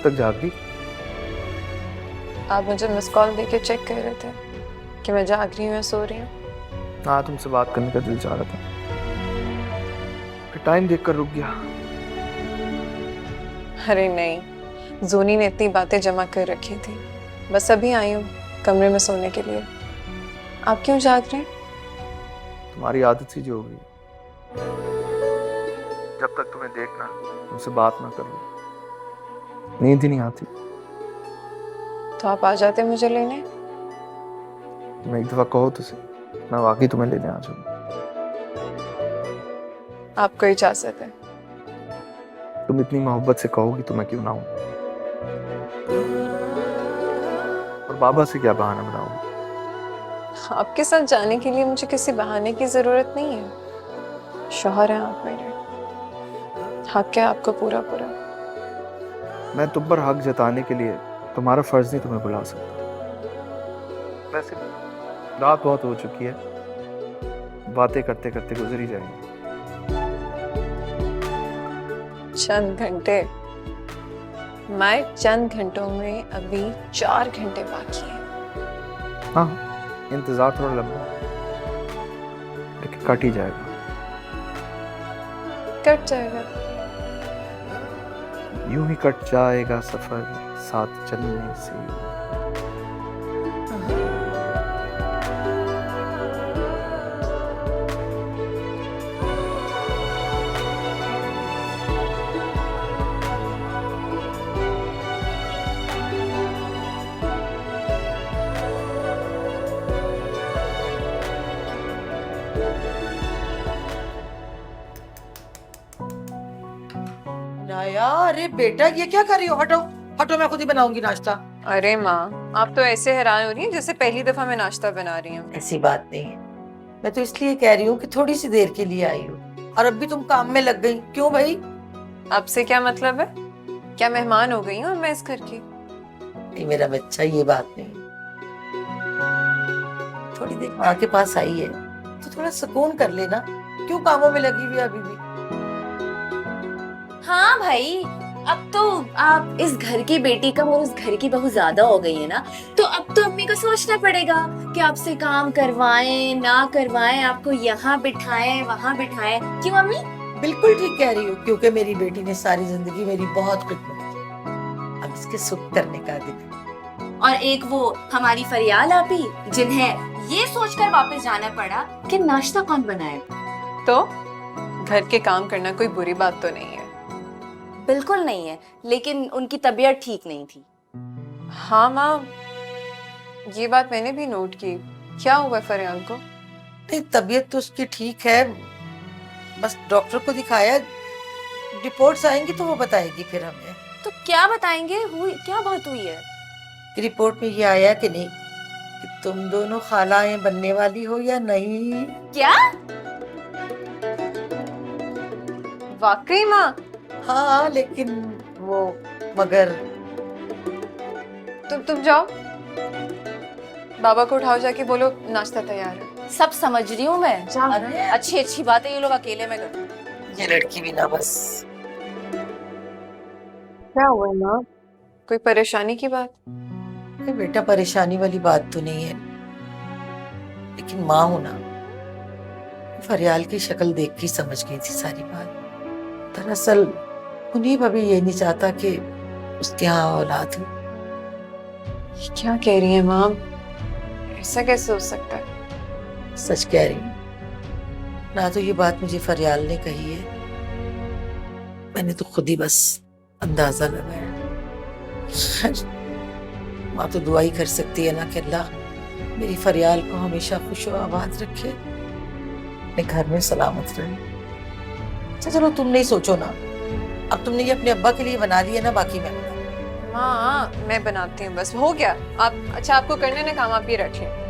तक जाग रही? आप मुझे मिस कॉल देके चेक कर रहे थे कि मैं जाग रही हूँ या सो रही हूँ। हाँ, तुमसे बात करने का दिल चाह रहा था, फिर टाइम देखकर रुक गया। अरे नहीं, जोनी ने इतनी बातें जमा कर रखी थी, बस अभी आई हूँ कमरे में सोने के लिए। आप क्यों जाग रहे हैं? तुम्हारी आदत सी जो हो गई, जब तक तुम्हें देखना तुमसे बात ना कर लो नींद ही नहीं आती। तो आप आ जाते मुझे लेने। तुम एक दफा कहो तो सही, मैं वाकई तुम्हें लेने आ जाऊंगा। आपको इजाजत है। तुम इतनी मोहब्बत से कहोगी तो मैं क्यों ना आऊं। और बाबा से क्या बहाना बनाऊंगा? आपके साथ जाने के लिए मुझे किसी बहाने की जरूरत नहीं है। शौहर हैं आप मेरे, हक है आपको पूरा पूरा। मैं तुम पर हक जताने के लिए तुम्हारा फर्ज नहीं तुम्हें बुला सकता। वैसे रात बहुत हो चुकी है, बातें करते करते गुजर ही जाएंगे। चंद घंटे? मैं चंद घंटों में अभी 4 घंटे बाकी हैं। हाँ, इंतजार थोड़ा लंबा है, लेकिन कट ही जाएगा। कट जाएगा? यूं ही कट जाएगा सफर साथ चलने से। नाया, अरे बेटा ये क्या कर रही हो? हटो हटो, मैं खुद ही बनाऊंगी नाश्ता। अरे माँ, आप तो ऐसे हैरान हो रही हैं जैसे पहली दफा मैं नाश्ता बना रही हूँ। ऐसी बात नहीं है, मैं तो इसलिए कह रही हूँ कि थोड़ी सी देर के लिए आई हूँ और अब भी तुम काम में लग गई। क्यों भाई? आपसे क्या मतलब है? क्या मेहमान हो गई हूँ मैं इस घर की? नहीं मेरा बच्चा, ये बात नहीं। थोड़ी देर माँ के पास आई है तो थोड़ा सुकून कर लेना। क्यों कामों में लगी हुई अभी भी? हाँ भाई, अब तो आप इस घर की बेटी कम और उस घर की बहू ज्यादा हो गई है ना, तो अब तो अम्मी को सोचना पड़ेगा कि आपसे काम करवाएं ना करवाएं, आपको यहाँ बिठाएं वहाँ बिठाएं। क्यों अम्मी? बिल्कुल ठीक कह रही हो, क्योंकि मेरी बेटी ने सारी जिंदगी मेरी बहुत खिदमत की। अब इसके सुख करने का दिन है। और एक वो हमारी फरियाल आपी, जिन्हें ये सोचकर वापस जाना पड़ा कि नाश्ता कौन बनाए। तो घर के काम करना कोई बुरी बात तो नहीं है। बिल्कुल नहीं है, लेकिन उनकी तबीयत ठीक नहीं थी। हाँ माँ, ये बात मैंने भी नोट की। क्या हुआ फरियाल को? नहीं, तबीयत तो उसकी ठीक है, बस डॉक्टर को दिखाया। रिपोर्ट्स आएंगी तो वो बताएगी फिर हमें। तो क्या बताएंगे? क्या बात हुई है? रिपोर्ट में ये आया कि नहीं कि तुम दोनों खालाएं बनने वाली हो या नहीं। क्या? वाकई माँ? हाँ, लेकिन वो मगर तुम जाओ, बाबा को उठाओ, जाके बोलो नाश्ता तैयार है। सब समझ रही हूँ मैं। अरे अच्छी अच्छी बातें ये लोग अकेले में करते हैं। ये लड़की भी ना बस। क्या हुआ माँ? कोई परेशानी की बात? अरे बेटा, परेशानी वाली बात तो नहीं है, लेकिन माँ हूं ना, फरियाल की शक्ल देख के समझ गई थी सारी बात। दरअसल उन्हीं भाभी ये नहीं चाहता कि उसके यहाँ औलाद हो। क्या कह रही है माँ? ऐसा कैसे हो सकता है? सच कह रही हूँ ना, तो ये बात मुझे फरियाल ने कही है, मैंने तो खुद ही बस अंदाजा लगाया। खैर, माँ तो दुआ ही कर सकती है ना कि अल्लाह मेरी फरियाल को हमेशा खुश और आबाद रखे, अपने घर में सलामत रहे। अच्छा चलो, तुम नहीं सोचो ना, अब तुमने ये अपने अब्बा के लिए बना लिया ना, बाकी मैं हाँ मैं बनाती हूँ, बस हो गया। आप अच्छा, आपको करने ना काम, आप ये रखें।